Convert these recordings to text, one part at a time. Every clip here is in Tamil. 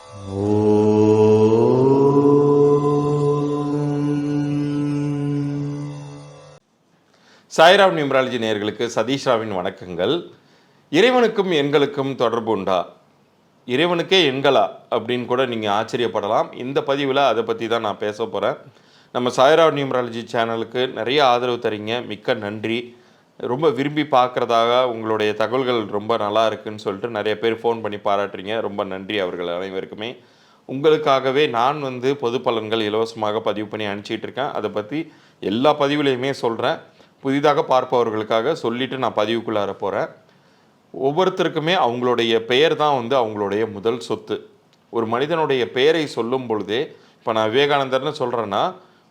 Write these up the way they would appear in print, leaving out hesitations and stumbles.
சாய்ராம் நியூமராலஜி நேயர்களுக்கு சதீஷ் ராவின் வணக்கங்கள். இறைவனுக்கும் எண்களுக்கும் தொடர்பு உண்டா? இறைவனுக்கே எண்களா அப்படின்னு கூட நீங்கள் ஆச்சரியப்படலாம். இந்த பதிவில் அதை பற்றி தான் நான் பேச போகிறேன். நம்ம சாய்ராம் நியூமராலஜி சேனலுக்கு நிறைய ஆதரவு தரீங்க, மிக்க நன்றி. ரொம்ப விரும்பி பார்க்குறதாக உங்களுடைய தகவல்கள் ரொம்ப நல்லா இருக்குன்னு சொல்லிட்டு நிறைய பேர் ஃபோன் பண்ணி பாராட்டுறீங்க. ரொம்ப நன்றி அவர்கள் அனைவருக்குமே. உங்களுக்காகவே நான் பொது பலன்கள் இலவசமாக பதிவு பண்ணி அனுப்பிச்சிட்டு இருக்கேன். அதை பற்றி எல்லா பதிவுலையுமே சொல்கிறேன். புதிதாக பார்ப்பவர்களுக்காக சொல்லிவிட்டு நான் பதிவுக்குள்ளார போகிறேன். ஒவ்வொருத்தருக்குமே அவங்களுடைய பெயர் தான் அவங்களுடைய முதல் சொத்து. ஒரு மனிதனுடைய பெயரை சொல்லும் பொழுதே, இப்போ நான் விவேகானந்தர்னு சொல்கிறேன்னா,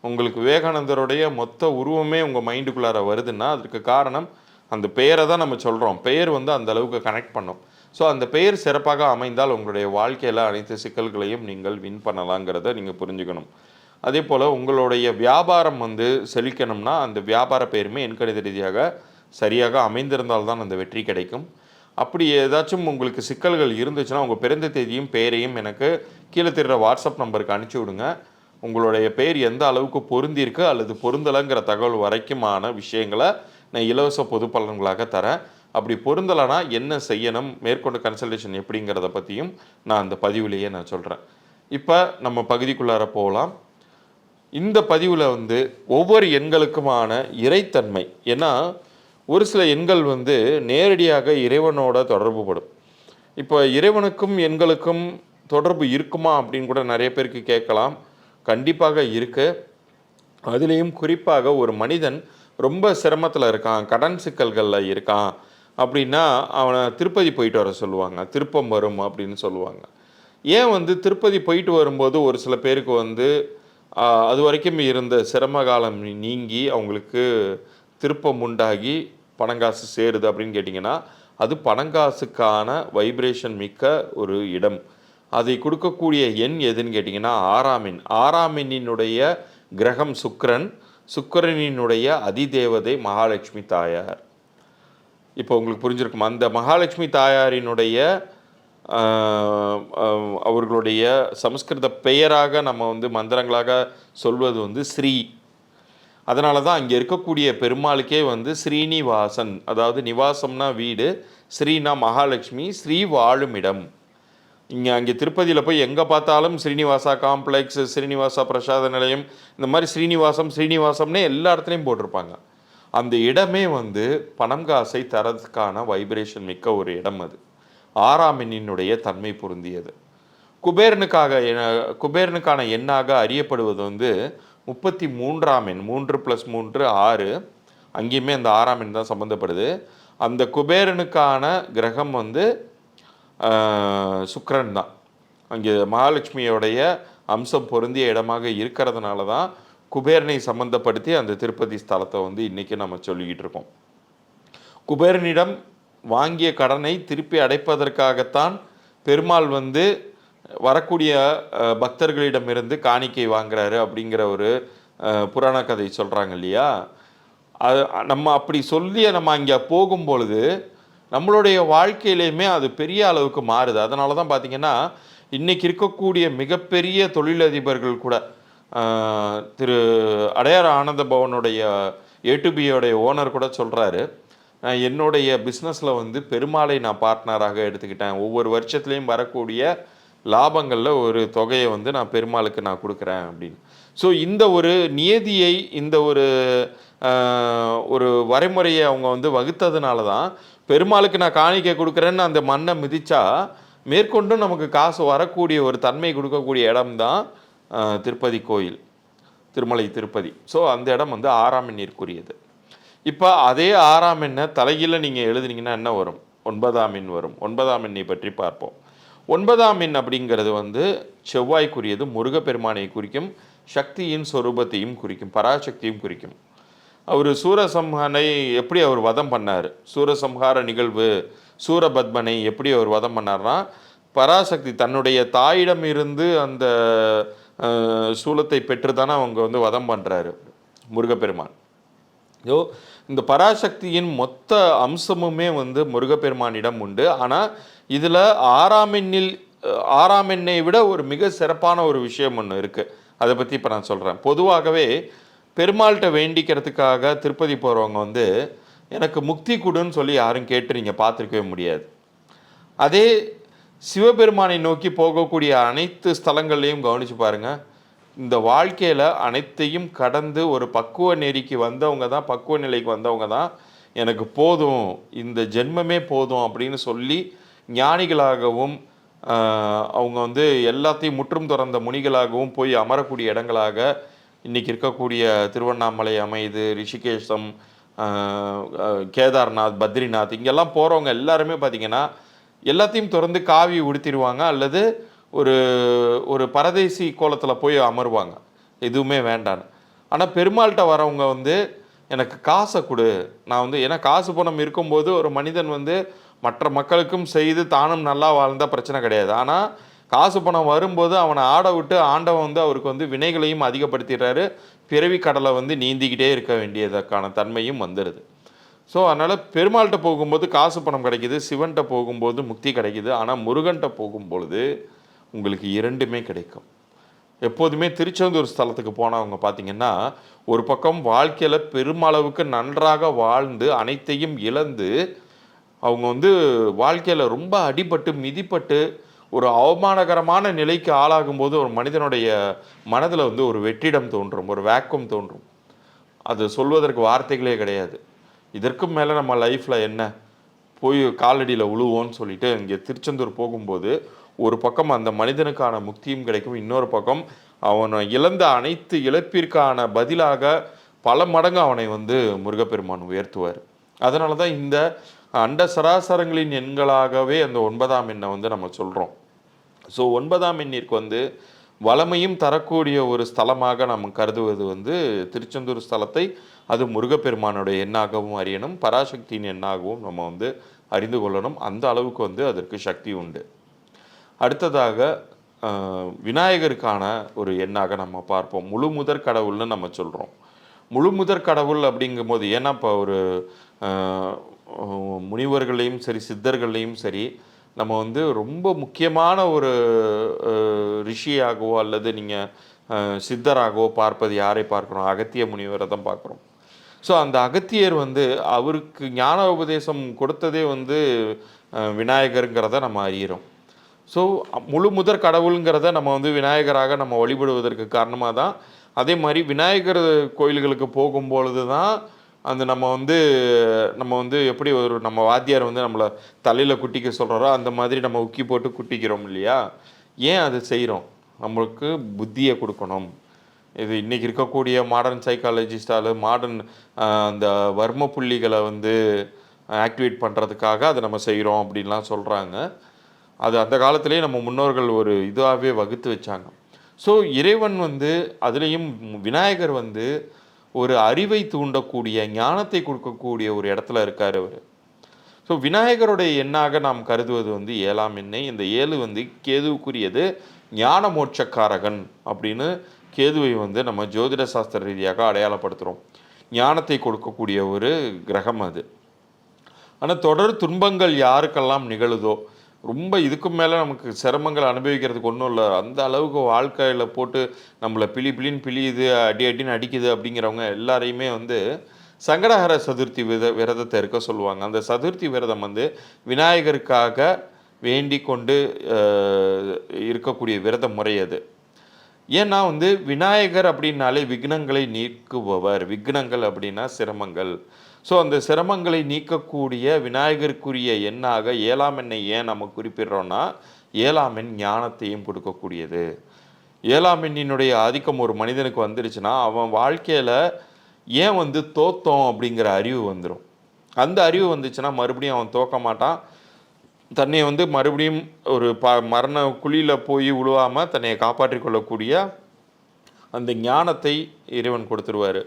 உங்களுக்கு விவேகானந்தருடைய மொத்த உருவமே உங்கள் மைண்டுக்குள்ளார வருதுன்னா அதுக்கு காரணம் அந்த பெயரை தான் நம்ம சொல்கிறோம். பெயர் அந்த அளவுக்கு கனெக்ட் பண்ணும். ஸோ அந்த பெயர் சிறப்பாக அமைந்தால் உங்களுடைய வாழ்க்கையில் அனைத்து சிக்கல்களையும் நீங்கள் வின் பண்ணலாங்கிறத நீங்கள் புரிஞ்சுக்கணும். அதே போல் உங்களுடைய வியாபாரம் செழிக்கணும்னா அந்த வியாபார பெயருமே எண்கணித ரீதியாக சரியாக அமைந்திருந்தால்தான் அந்த வெற்றி கிடைக்கும். அப்படி ஏதாச்சும் உங்களுக்கு சிக்கல்கள் இருந்துச்சுன்னா உங்கள் பிறந்த தேதியும் பெயரையும் எனக்கு கீழே தெரிகிற வாட்ஸ்அப் நம்பருக்கு அனுப்பிச்சி விடுங்க. உங்களுடைய பெயர் எந்த அளவுக்கு பொருந்திருக்கு அல்லது பொருந்தலைங்கிற தகவல் வரைக்குமான விஷயங்களை நான் இலவச பொது பலன்களாக தரேன். அப்படி பொருந்தலைன்னா என்ன செய்யணும், மேற்கொண்டு கன்சல்டேஷன் எப்படிங்கிறத பற்றியும் நான் அந்த பதிவுலேயே நான் சொல்கிறேன். இப்போ நம்ம பகுதிக்குள்ளார போகலாம். இந்த பதிவில் ஒவ்வொரு எண்களுக்குமான இறைத்தன்மை, ஏன்னா ஒரு சில எண்கள் நேரடியாக இறைவனோட தொடர்பு படும். இப்போ இறைவனுக்கும் எண்களுக்கும் தொடர்பு இருக்குமா அப்படின்னு கூட நிறைய பேருக்கு கேட்கலாம். கண்டிப்பாக இருக்குது. அதுலேயும் குறிப்பாக ஒரு மனிதன் ரொம்ப சிரமத்தில் இருக்கான், கடன் சிக்கல்களில் இருக்கான் அப்படின்னா அவனை திருப்பதி போயிட்டு வர சொல்லுவாங்க. திருப்பம் வரும் அப்படின்னு சொல்லுவாங்க. ஏன் திருப்பதி போயிட்டு வரும்போது ஒரு சில பேருக்கு அது வரைக்கும் இருந்த சிரம காலம் நீங்கி அவங்களுக்கு திருப்பம் உண்டாகி பணங்காசு சேருது அப்படின்னு கேட்டிங்கன்னா, அது பணங்காசுக்கான வைப்ரேஷன் மிக்க ஒரு இடம். அதை கொடுக்கக்கூடிய எண் எதுன்னு கேட்டிங்கன்னா 6ஆம் எண். 6ஆம் எண்ணினுடைய கிரகம் சுக்கிரன், சுக்கிரனினுடைய அதிதேவதை மகாலட்சுமி தாயார். இப்போ உங்களுக்கு புரிஞ்சிருக்கும். அந்த மகாலட்சுமி தாயாரினுடைய அவர்களுடைய சமஸ்கிருத பெயராக நம்ம மந்திரங்களாக சொல்வது ஸ்ரீ. அதனால தான் அங்கே இருக்கக்கூடிய பெருமாளுக்கே ஸ்ரீனிவாசன், அதாவது நிவாசம்னா வீடு, ஸ்ரீனா மகாலட்சுமி, ஸ்ரீ வாழும் இடம். அங்கே திருப்பதியில் போய் எங்கே பார்த்தாலும் ஸ்ரீனிவாசா காம்ப்ளெக்ஸ், ஸ்ரீனிவாசா பிரசாத நிலையம், இந்த மாதிரி ஸ்ரீனிவாசம்னே எல்லா இடத்துலையும் போட்டிருப்பாங்க. அந்த இடமே பணம் காசை தரதுக்கான வைப்ரேஷன் மிக்க ஒரு இடம். அது 6ஆம் எண்ணினுடைய தன்மை பொருந்தியது. குபேரனுக்கான எண்ணாக அறியப்படுவது 33ஆம் எண். 3 + 3 6. அங்கேயுமே அந்த 6ஆம் எண் தான் சம்மந்தப்படுது. அந்த குபேரனுக்கான கிரகம் சுக்கிரன் தான். அங்கே மகாலட்சுமியோடைய அம்சம் பொருந்திய இடமாக இருக்கிறதுனால தான் குபேரனை சம்மந்தப்படுத்தி அந்த திருப்பதி ஸ்தலத்தை இன்றைக்கி நம்ம சொல்லிக்கிட்டு இருக்கோம். குபேரனிடம் வாங்கிய கடனை திருப்பி அடைப்பதற்காகத்தான் பெருமாள் வரக்கூடிய பக்தர்களிடமிருந்து காணிக்கை வாங்குறாரு அப்படிங்கிற ஒரு புராண கதை சொல்கிறாங்க இல்லையா. அது நம்ம அப்படி சொல்லி நம்ம அங்கே போகும்பொழுது நம்மளுடைய வாழ்க்கையிலையுமே அது பெரிய அளவுக்கு மாறுது. அதனால தான் பார்த்திங்கன்னா இன்றைக்கி இருக்கக்கூடிய மிகப்பெரிய தொழிலதிபர்கள் கூட திரு அடையார் ஆனந்த பவனுடைய A2Bயோடைய ஓனர் கூட சொல்கிறாரு, என்னுடைய பிஸ்னஸில் பெருமாளை நான் பார்ட்னராக எடுத்துக்கிட்டேன். ஒவ்வொரு வருஷத்துலேயும் வரக்கூடிய லாபங்களில் ஒரு தொகையை நான் பெருமாளுக்கு நான் கொடுக்குறேன் அப்படின்னு. ஸோ இந்த ஒரு நியதியை, இந்த ஒரு வரைமுறையை அவங்க வகுத்ததுனால தான் பெருமாளுக்கு நான் காணிக்கை கொடுக்குறேன்னு அந்த மண்ணை மிதித்தா மேற்கொண்டும் நமக்கு காசு வரக்கூடிய ஒரு தன்மை கொடுக்கக்கூடிய இடம்தான் திருப்பதி கோயில், திருமலை திருப்பதி. ஸோ அந்த இடம் 6ஆம் எண்ணிற்குரியது. இப்போ அதே 6ஆம் எண்ணை தலைகீழ நீங்கள் எழுதுனீங்கன்னா என்ன வரும்? 9ஆம் எண் வரும். 9ஆம் எண்ணை பற்றி பார்ப்போம். 9ஆம் எண் அப்படிங்கிறது செவ்வாய்க்குரியது. முருகப்பெருமானை குறிக்கும், சக்தியின் சொரூபத்தையும் குறிக்கும், பராசக்தியும் குறிக்கும். அவர் சூரசம்ஹானை எப்படி அவர் வதம் பண்ணார், சூரசம்ஹார நிகழ்வு, சூரபத்மனை எப்படி அவர் வதம் பண்ணார்னா, பராசக்தி தன்னுடைய தாயிடம் இருந்து அந்த சூலத்தை பெற்று தானே அவங்க வதம் பண்ணுறாரு முருகப்பெருமான். இந்த பராசக்தியின் மொத்த அம்சமுமே முருகப்பெருமானிடம் உண்டு. ஆனால் இதில் 6ஆம் எண்ணில் 6ஆம் எண்ணை விட ஒரு மிக சிறப்பான ஒரு விஷயம் ஒன்று இருக்குது. அதை பற்றி இப்போ நான் சொல்கிறேன். பொதுவாகவே பெருமாள்கிட்ட வேண்டிக்கிறதுக்காக திருப்பதி போகிறவங்க வந்து எனக்கு முக்தி கொடுன்னு சொல்லி யாரும் கேட்டு நீங்கள் பார்த்துருக்கவே முடியாது. அதே சிவபெருமானை நோக்கி போகக்கூடிய அனைத்து ஸ்தலங்கள்லையும் கவனித்து பாருங்கள். இந்த வாழ்க்கையில் அனைத்தையும் கடந்து ஒரு பக்குவ நெறிக்கு வந்தவங்க தான், பக்குவ நிலைக்கு வந்தவங்க தான் எனக்கு போதும், இந்த ஜென்மமே போதும் அப்படின்னு சொல்லி ஞானிகளாகவும் அவங்க வந்து எல்லாத்தையும் முற்றும் துறந்த முனிகளாகவும் போய் அமரக்கூடிய இடங்களாக இன்றைக்கி இருக்கக்கூடிய திருவண்ணாமலை அமையுது, ரிஷிகேஷம், கேதார்நாத், பத்ரிநாத், இங்கெல்லாம் போகிறவங்க எல்லாருமே பார்த்திங்கன்னா எல்லாத்தையும் திறந்து காவி உடுத்திடுவாங்க அல்லது ஒரு ஒரு பரதேசி கோலத்தில் போய் அமருவாங்க, எதுவுமே வேண்டான்னு. ஆனால் பெருமாள்கிட்ட வரவங்க வந்து எனக்கு காசை கொடு, நான் வந்து ஏன்னா காசு பணம் இருக்கும்போது ஒரு மனிதன் வந்து மற்ற மக்களுக்கும் செய்து தானும் நல்லா வாழ்ந்தால் பிரச்சனை கிடையாது. ஆனால் காசு பணம் வரும்போது அவனை ஆட விட்டு ஆண்டவன் வந்து அவருக்கு வந்து வினைகளையும் அதிகப்படுத்திடுறாரு, பிறவி கடலை வந்து நீந்திக்கிட்டே இருக்க வேண்டியதற்கான தன்மையும் வந்துடுது. ஸோ அதனால் பெருமாள்கிட்ட போகும்போது காசு பணம் கிடைக்கிது, சிவன்கிட்ட போகும்போது முக்தி கிடைக்கிது. ஆனால் முருகன்கிட்ட போகும்பொழுது உங்களுக்கு இரண்டுமே கிடைக்கும். எப்போதுமே திருச்செந்தூர் ஸ்தலத்துக்கு போனவங்க பார்த்திங்கன்னா ஒரு பக்கம் வாழ்க்கையில் பெருமளவுக்கு நன்றாக வாழ்ந்து அனைத்தையும் இழந்து அவங்க வந்து வாழ்க்கையில் ரொம்ப அடிபட்டு மிதிப்பட்டு ஒரு அவமானகரமான நிலைக்கு ஆளாகும்போது ஒரு மனிதனுடைய மனதில் வந்து ஒரு வெற்றிடம் தோன்றும், ஒரு வேக்கம் தோன்றும். அது சொல்வதற்கு வார்த்தைகளே கிடையாது. இதற்கும் மேலே நம்ம லைஃப்பில் என்ன போய் காலடியில் உழுவோன்னு சொல்லிட்டு இங்கே திருச்செந்தூர் போகும்போது ஒரு பக்கம் அந்த மனிதனுக்கான முக்தியும் கிடைக்கும், இன்னொரு பக்கம் அவனை இழந்த அனைத்து இழப்பிற்கான பதிலாக பல மடங்கு அவனை வந்து முருகப்பெருமான் உயர்த்துவார். அதனால தான் இந்த அண்ட சராசரங்களின் எண்களாகவே அந்த 9ஆம் எண்ணை வந்து நம்ம சொல்கிறோம். ஸோ 9ஆம் எண்ணிற்கு வந்து வளமையும் தரக்கூடிய ஒரு ஸ்தலமாக நம்ம கருதுவது வந்து திருச்செந்தூர் ஸ்தலத்தை அது முருகப்பெருமானுடைய எண்ணாகவும் அறியணும், பராசக்தியின் எண்ணாகவும் நம்ம வந்து அறிந்து கொள்ளணும். அந்த அளவுக்கு வந்து அதற்கு சக்தி உண்டு. அடுத்ததாக விநாயகருக்கான ஒரு எண்ணாக நம்ம பார்ப்போம். முழு முதற் கடவுள்னு நம்ம சொல்கிறோம். முழு முதற் கடவுள் அப்படிங்கும்போது ஏன்னா இப்போ ஒரு முனிவர்களையும் சரி சித்தர்களையும் சரி நம்ம வந்து ரொம்ப முக்கியமான ஒரு ரிஷியாகவோ அல்லது நீங்கள் சித்தராகவோ பார்ப்பது யாரை பார்க்குறோம்? அகத்திய முனிவரை தான் பார்க்குறோம். ஸோ அந்த அகத்தியர் வந்து அவருக்கு ஞான உபதேசம் கொடுத்ததே வந்து விநாயகருங்கிறத நம்ம அறிகிறோம். ஸோ முழு முதற் கடவுளுங்கிறத நம்ம வந்து விநாயகராக நம்ம வழிபடுவதற்கு காரணமாக தான். அதே மாதிரி விநாயகர் கோயில்களுக்கு போகும்பொழுது தான் அந்த நம்ம வந்து எப்படி ஒரு நம்ம வாத்தியார் வந்து நம்மளை தலையில் குட்டிக்க சொல்கிறாரோ அந்த மாதிரி நம்ம உக்கி போட்டு குட்டிக்கிறோம் இல்லையா? ஏன் அது செய்கிறோம்? நம்மளுக்கு புத்தியை கொடுக்கணும். இது இன்றைக்கி இருக்கக்கூடிய மாடர்ன் சைக்காலஜிஸ்டால் மாடர்ன் அந்த வர்ம புள்ளிகளை வந்து ஆக்டிவேட் பண்ணுறதுக்காக அதை நம்ம செய்கிறோம் அப்படின்லாம் சொல்கிறாங்க. அது அந்த காலத்திலே நம்ம முன்னோர்கள் ஒரு இதாகவே வகுத்து வச்சாங்க. ஸோ இறைவன் வந்து அதுலேயும் விநாயகர் வந்து ஒரு அறிவை தூண்டக்கூடிய ஞானத்தை கொடுக்கக்கூடிய ஒரு இடத்துல இருக்கார் அவர். ஸோ விநாயகருடைய எண்ணாக நாம் கருதுவது வந்து 7ஆம் எண்ணை. இந்த 7 வந்து கேதுவுக்குரியது, ஞான மோட்சக்காரகன் அப்படின்னு கேதுவை வந்து நம்ம ஜோதிட சாஸ்திர ரீதியாக அடையாளப்படுத்துகிறோம். ஞானத்தை கொடுக்கக்கூடிய ஒரு கிரகம் அது. ஆனால் தொடர் துன்பங்கள் யாருக்கெல்லாம் நிகழுதோ, ரொம்ப இதுக்கு மேலே நமக்கு சிரமங்கள் அனுபவிக்கிறதுக்கு ஒன்றும் இல்லை, அந்த அளவுக்கு வாழ்க்கையில் போட்டு நம்மளை பிழின்னு பிழியுது, அடின்னு அடிக்குது அப்படிங்கிறவங்க எல்லாரையுமே வந்து சங்கடஹர சதுர்த்தி விரதத்தை இருக்க சொல்லுவாங்க. அந்த சதுர்த்தி விரதம் வந்து விநாயகருக்காக வேண்டி கொண்டு இருக்கக்கூடிய விரத முறை அது. ஏன்னா வந்து விநாயகர் அப்படின்னாலே விக்னங்களை நீக்குபவர். விக்னங்கள் அப்படின்னா சிரமங்கள். ஸோ அந்த சிரமங்களை நீக்கக்கூடிய விநாயகருக்குரிய எண்ணாக 7ஆம் எண்ணை ஏன் நம்ம குறிப்பிடுறோன்னா 7ஆம் எண் ஞானத்தையும் கொடுக்கக்கூடியது. 7ஆம் எண்ணினுடைய ஆதிக்கம் ஒரு மனிதனுக்கு வந்துருச்சுன்னா அவன் வாழ்க்கையில் ஏன் வந்து தோத்தோம் அப்படிங்கிற அறிவு வந்துடும். அந்த அறிவு வந்துச்சுன்னா மறுபடியும் அவன் தோக்க மாட்டான். தன்னை வந்து மறுபடியும் ஒரு மரண குழியில் போய் விழுவாமல் தன்னை காப்பாற்றி கொள்ளக்கூடிய அந்த ஞானத்தை இறைவன் கொடுத்துருவார்.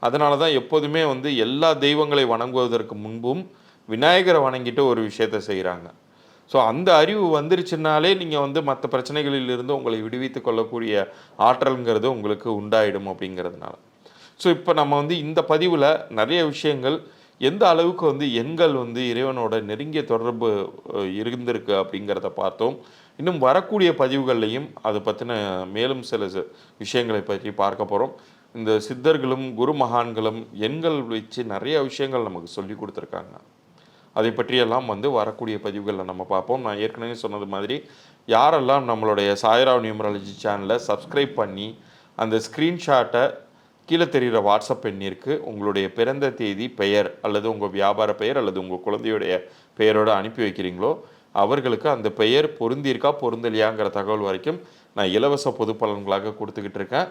அதனால தான் எப்போதுமே வந்து எல்லா தெய்வங்களை வணங்குவதற்கு முன்பும் விநாயகரை வணங்கிட்டு ஒரு விஷயத்தை செய்கிறாங்க. ஸோ அந்த அறிவு வந்துருச்சுனாலே நீங்கள் வந்து மற்ற பிரச்சனைகளிலிருந்து உங்களை விடுவித்து கொள்ளக்கூடிய ஆற்றல்ங்கிறது உங்களுக்கு உண்டாயிடும் அப்படிங்கிறதுனால. ஸோ இப்போ நம்ம வந்து இந்த பதிவில் நிறைய விஷயங்கள் எந்த அளவுக்கு வந்து எண்கள் வந்து இறைவனோட நெருங்கிய தொடர்பு இருந்திருக்கு அப்படிங்கிறத பார்த்தோம். இன்னும் வரக்கூடிய பதிவுகள்லையும் அதை பற்றின மேலும் சில விஷயங்களை பற்றி பார்க்க போகிறோம். இந்த சித்தர்களும் குரு மகான்களும் எண்கள் வச்சு நிறைய விஷயங்கள் நமக்கு சொல்லி கொடுத்துருக்காங்க. அதை பற்றியெல்லாம் வரக்கூடிய பதிவுகளில் நம்ம பார்ப்போம். நான் ஏற்கனவே சொன்னது மாதிரி யாரெல்லாம் நம்மளுடைய சாய்ராவ் நியூமராலஜி சேனலை சப்ஸ்கிரைப் பண்ணி அந்த ஸ்க்ரீன்ஷாட்டை கீழே தெரிகிற வாட்ஸ்அப் எண்ணிற்கு உங்களுடைய பிறந்த தேதி, பெயர் அல்லது உங்கள் வியாபார பெயர் அல்லது உங்கள் குழந்தையுடைய பெயரோடு அனுப்பி வைக்கிறீங்களோ அவர்களுக்கு அந்த பெயர் பொருந்தியிருக்கா பொருந்தலையாங்கிற தகவல் வரைக்கும் நான் இலவச பொது பலன்களாக கொடுத்துக்கிட்டு இருக்கேன்.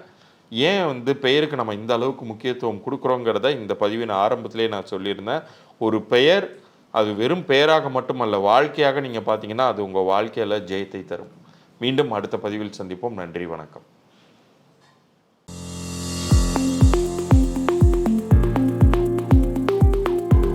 ஏன் பெயருக்கு நம்ம இந்த அளவுக்கு முக்கியத்துவம் கொடுக்குறோங்கிறத இந்த பதிவின் ஆரம்பத்திலே நான் சொல்லியிருந்தேன். ஒரு பெயர் அது வெறும் பெயராக மட்டுமல்ல, வாழ்க்கையாக நீங்கள் பார்த்தீங்கன்னா அது உங்கள் வாழ்க்கையில் ஜெயத்தை தரும். மீண்டும் அடுத்த பதிவில் சந்திப்போம். நன்றி, வணக்கம்.